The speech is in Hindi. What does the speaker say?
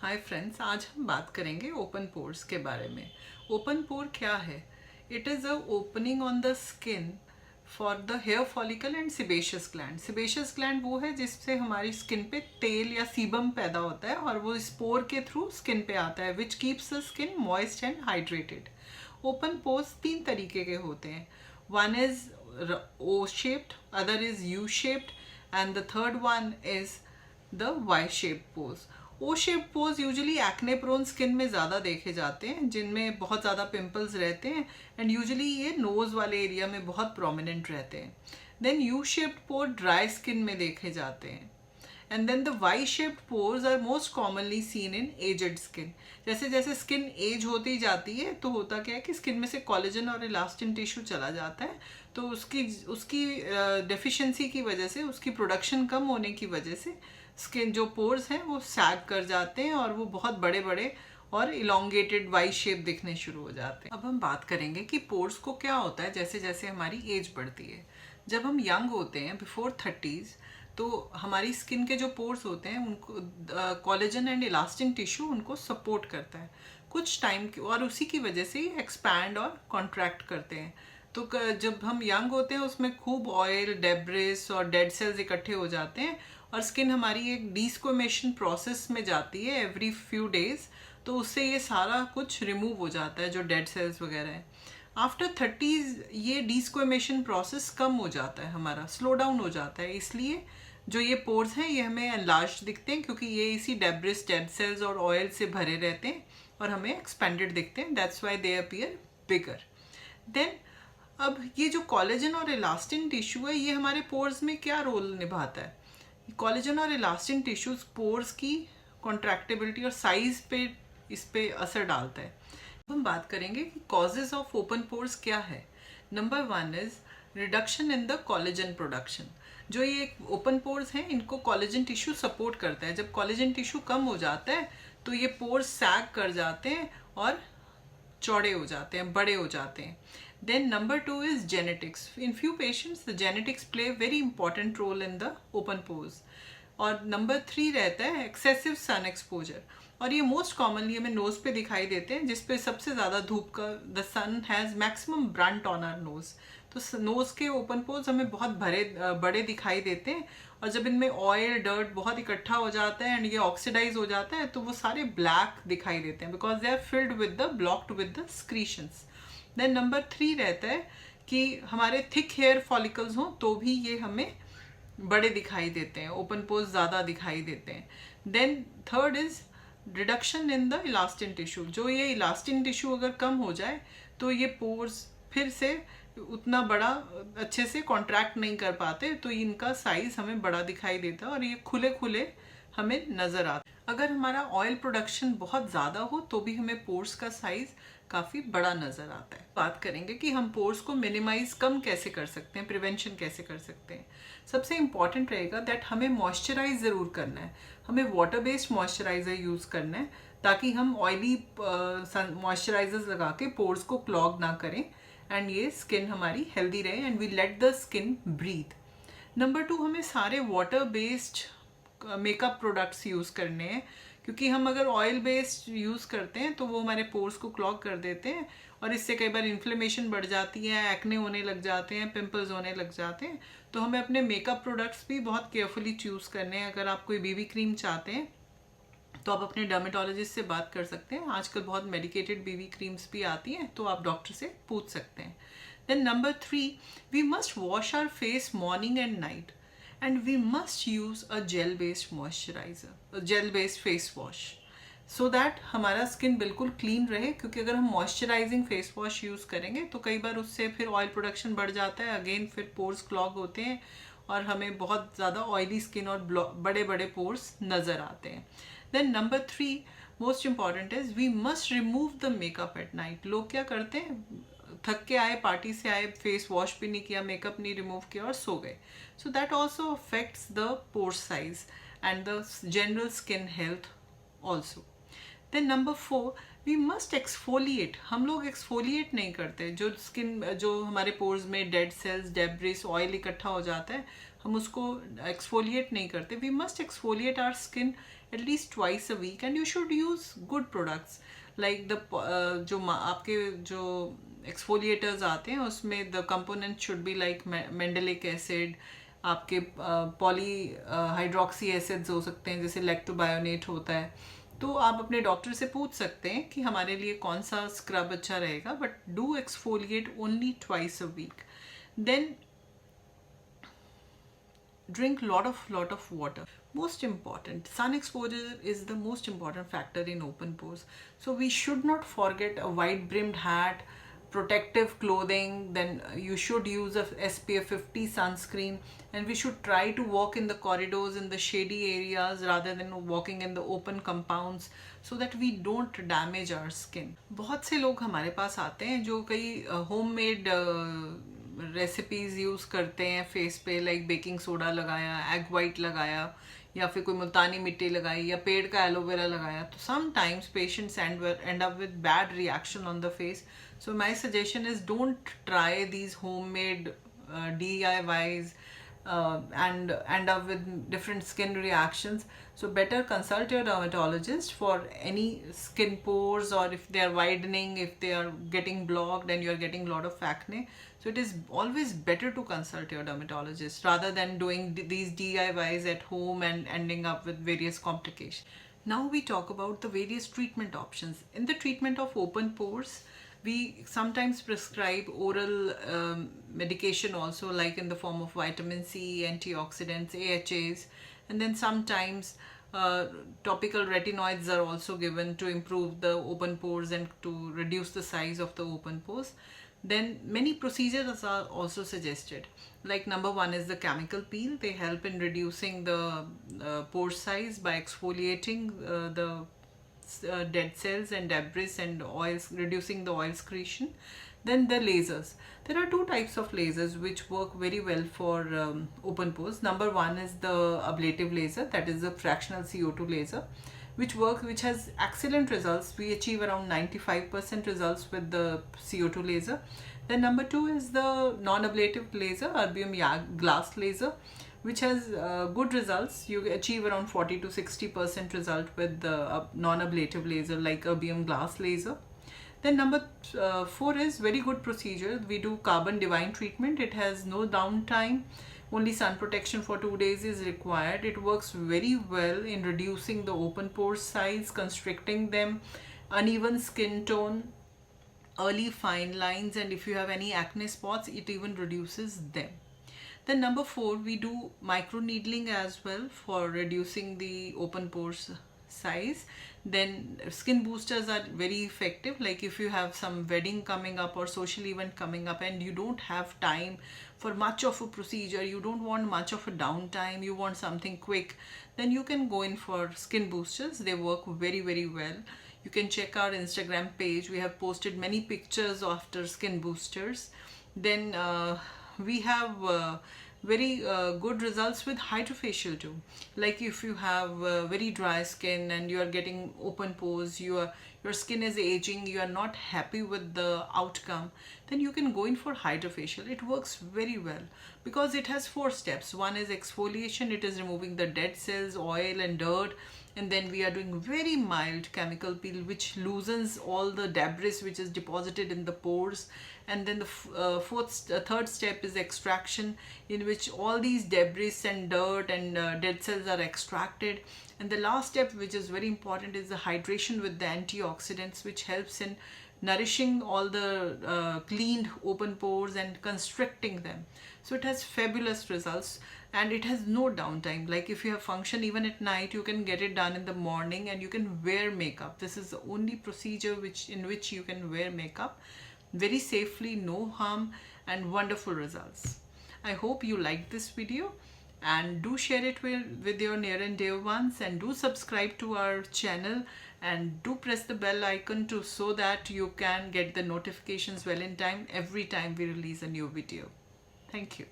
हाय फ्रेंड्स, आज हम बात करेंगे ओपन पोर्स के बारे में। ओपन पोर क्या है? It is a opening on the skin for the hair follicle and sebaceous gland. Sebaceous gland वो है जिससे हमारी स्किन पे तेल या सीबम पैदा होता है और वो स्पोर के थ्रू स्किन पे आता है, which keeps the skin moist and hydrated. Open pores तीन तरीके के होते हैं। One is O shaped, other is U shaped and the third one is the Y shape pores. O shape pores usually acne prone skin में ज़्यादा देखे जाते हैं, जिनमें बहुत ज़्यादा पिंपल्स रहते हैं, एंड यूजुअली ये नोज़ वाले एरिया में बहुत प्रोमिनेंट रहते हैं। Then U shaped pore dry skin में देखे जाते हैं, and then the Y shaped pores are most commonly seen in aged skin. जैसे जैसे स्किन एज होती जाती है तो होता क्या है कि स्किन में से कोलेजन और इलास्टिन टिश्यू चला जाता है, तो उसकी उसकी डेफिशिएंसी की वजह से, उसकी प्रोडक्शन कम होने की वजह से स्किन जो पोर्स हैं वो सैग कर जाते हैं और वो बहुत बड़े बड़े और इलोंगेटेड वाई शेप दिखने शुरू हो जाते हैं। अब हम बात करेंगे कि पोर्स को क्या होता है जैसे जैसे हमारी एज बढ़ती है। जब हम यंग होते हैं बिफोर 30s, तो हमारी स्किन के जो पोर्स होते हैं उनको कोलेजन एंड इलास्टिन टिश्यू उनको सपोर्ट करता है कुछ टाइम की, और उसी की वजह से एक्सपैंड और कॉन्ट्रैक्ट करते हैं। तो जब हम यंग होते हैं उसमें खूब ऑयल, डेब्रिस और डेड सेल्स इकट्ठे हो जाते हैं और स्किन हमारी एक डीस्क्वेमेशन प्रोसेस में जाती है एवरी फ्यू डेज, तो उससे ये सारा कुछ रिमूव हो जाता है जो डेड सेल्स वगैरह है। आफ्टर 30s ये डीस्क्वेमेशन प्रोसेस कम हो जाता है, हमारा स्लो डाउन हो जाता है, इसलिए जो ये पोर्स हैं ये हमें एनलार्ज दिखते हैं, क्योंकि ये इसी डेब्रिस, डेड सेल्स और ऑयल से भरे रहते हैं और हमें एक्सपेंडेड दिखते हैं। That's why they appear bigger. देन अब ये जो कोलेजन और इलास्टिन टिश्यू है ये हमारे पोर्स में क्या रोल निभाता है? कोलेजन और इलास्टिन टिश्यूज पोर्स की कॉन्ट्रैक्टेबिलिटी और साइज पे इस पे असर डालता है। अब हम बात करेंगे कि कॉजेज ऑफ ओपन पोर्स क्या है। Number 1 is reduction in the collagen production. जो ये ओपन पोर्स हैं इनको कोलेजन टिश्यू सपोर्ट करता है। जब कोलेजन टिश्यू कम हो जाता है तो ये पोर्स सैग कर जाते हैं और चौड़े हो जाते हैं, बड़े हो जाते हैं। Then number 2 is genetics. In few patients, the genetics play a very important role in the open pores. और नंबर 3 रहता है एक्सेसिव सन एक्सपोजर, और ये मोस्ट कॉमनली हमें नोज पे दिखाई देते हैं, जिसपे सबसे ज़्यादा धूप का, the sun has maximum brunt on our nose. तो नोज के ओपन पोर्स हमें बहुत बड़े दिखाई देते हैं, और जब इनमें ऑयल, डर्ट बहुत इकट्ठा हो जाता है एंड ये ऑक्सीडाइज हो जाता है तो वो सारे ब्लैक दिखाई देते हैं, because they are filled with the blocked with the secretions. Then number 3 रहता है कि हमारे थिक हेयर फॉलिकल्स हों तो भी ये हमें बड़े दिखाई देते हैं, ओपन पोर्स ज़्यादा दिखाई देते हैं। Then third is reduction in the elastin tissue. जो ये इलास्टिन टिश्यू अगर कम हो जाए तो ये पोर्स फिर से उतना बड़ा अच्छे से कॉन्ट्रैक्ट नहीं कर पाते, तो इनका साइज हमें बड़ा दिखाई देता है और ये खुले खुले हमें नज़र आता है। अगर हमारा ऑयल प्रोडक्शन बहुत ज़्यादा हो तो भी हमें पोर्स का साइज काफ़ी बड़ा नज़र आता है। बात करेंगे कि हम पोर्स को मिनिमाइज कम कैसे कर सकते हैं, प्रिवेंशन कैसे कर सकते हैं। सबसे इम्पॉर्टेंट रहेगा दैट हमें मॉइस्चराइज ज़रूर करना है, हमें वाटर बेस्ड मॉइस्चराइज़र यूज़ करना है, ताकि हम ऑयली मॉइस्चराइजर्स लगा के पोर्स को क्लॉग ना करें एंड ये स्किन हमारी हेल्दी रहे and we let the skin breathe. Number 2, हमें सारे water based makeup products use करने हैं, क्योंकि हम अगर ऑयल बेस्ड यूज़ करते हैं तो वो हमारे पोर्स को क्लॉग कर देते हैं और इससे कई बार इन्फ्लेमेशन बढ़ जाती है, एक्ने होने लग जाते हैं, पिंपल्स होने लग जाते हैं। तो हमें अपने मेकअप प्रोडक्ट्स भी बहुत केयरफुली चूज़ करने हैं। अगर आप कोई बेबी क्रीम चाहते हैं तो आप अपने डर्मेटोलॉजिस्ट से बात कर सकते हैं। आजकल बहुत मेडिकेटेड बेबी क्रीम्स भी आती हैं, तो आप डॉक्टर से पूछ सकते हैं। Then number 3, we must wash our face morning and night, and we must use a gel based moisturizer, a gel based face wash, so that हमारा स्किन बिल्कुल क्लीन रहे। क्योंकि अगर हम मॉइस्चराइजिंग फेस वॉश यूज़ करेंगे तो कई बार उससे फिर ऑयल प्रोडक्शन बढ़ जाता है, अगेन फिर पोर्स क्लॉग होते हैं और हमें बहुत ज़्यादा ऑयली स्किन और बड़े बड़े पोर्स नज़र आते हैं। Then number 3 most important is we must remove the makeup at night. लोग क्या करते हैं, थक के आए, पार्टी से आए, फेस वॉश भी नहीं किया, मेकअप नहीं रिमूव किया और सो गए। So that also affects the pore size and the general skin health also. Then number 4, we must exfoliate. हम लोग एक्सफोलिएट नहीं करते। जो स्किन, जो हमारे पोर्स में डेड सेल्स, डेब्रिस, ऑयल इकट्ठा हो जाता है, हम उसको एक्सफोलिएट नहीं करते। We must exfoliate our skin at least twice a week, and you should use good products like the जो आपके जो exfoliators आते हैं उसमें the component should be like mandelic acid, आपके पॉली हाइड्रोक्सी एसिड्स हो सकते हैं जैसे लैक्टोबायोनेट होता है। तो आप अपने डॉक्टर से पूछ सकते हैं कि हमारे लिए कौन सा स्क्रब अच्छा रहेगा, but do exfoliate only twice a week. Then drink lot of water. Most important, sun exposure is the most important factor in open pores, so we should not forget a wide brimmed hat, protective clothing. Then you should use a SPF 50 sunscreen, and we should try to walk in the corridors in the shady areas rather than walking in the open compounds, so that we don't damage our skin. बहुत से लोग हमारे पास आते हैं जो कई homemade रेसिपीज़ यूज़ करते हैं फेस पे, लाइक बेकिंग सोडा लगाया, एग वाइट लगाया, या फिर कोई मुल्तानी मिट्टी लगाई, या पेड़ का एलोवेरा लगाया। तो sometimes patients and up with bad reaction on the face. So my suggestion is don't try these home made DIYs and end up with different skin reactions. So better consult your dermatologist for any skin pores, or if they are widening, if they are getting blocked and you are getting a lot of acne. So it is always better to consult your dermatologist rather than doing these DIYs at home and ending up with various complications. Now we talk about the various treatment options. In the treatment of open pores, we sometimes prescribe oral medication also, like in the form of vitamin C, antioxidants, AHAs, and then sometimes topical retinoids are also given to improve the open pores and to reduce the size of the open pores. Then many procedures are also suggested. Like number one is the chemical peel. They help in reducing the pore size by exfoliating the dead cells and debris and oils, reducing the oil excretion. Then the lasers. There are two types of lasers which work very well for open pores. Number one is the ablative laser, that is the fractional CO2 laser, which has excellent results. We achieve around 95% results with the CO2 laser. Then number two is the non-ablative laser, erbium glass laser, which has good results. You achieve around 40 to 60% result with the non-ablative laser like erbium glass laser. Then number 4 is very good procedure. We do carbon divine treatment. It has no downtime. Only sun protection for 2 days is required. It works very well in reducing the open pore size, constricting them, uneven skin tone, early fine lines, and if you have any acne spots, it even reduces them. Then number 4, we do micro needling as well for reducing the open pores size. Then skin boosters are very effective, like if you have some wedding coming up or social event coming up and you don't have time for much of a procedure, you don't want much of a downtime, you want something quick, then you can go in for skin boosters. They work very well. You can check our Instagram page. We have posted many pictures after skin boosters. Then we have very good results with hydrofacial too. Like if you have very dry skin and you are getting open pores, your skin is aging, you are not happy with the outcome, then you can go in for hydrofacial. It works very well because it has 4 steps. One is exfoliation, it is removing the dead cells, oil and dirt, and then we are doing very mild chemical peel which loosens all the debris which is deposited in the pores. And then the third step is extraction, in which all these debris and dirt and dead cells are extracted. And the last step, which is very important, is the hydration with the antioxidants, which helps in nourishing all the cleaned open pores and constricting them. So it has fabulous results and it has no downtime. Like if you have function even at night, you can get it done in the morning and you can wear makeup. This is the only procedure in which you can wear makeup very safely, no harm, and wonderful results. I hope you liked this video, and do share it with your near and dear ones, and do subscribe to our channel, and do press the bell icon so that you can get the notifications well in time every time we release a new video. Thank you.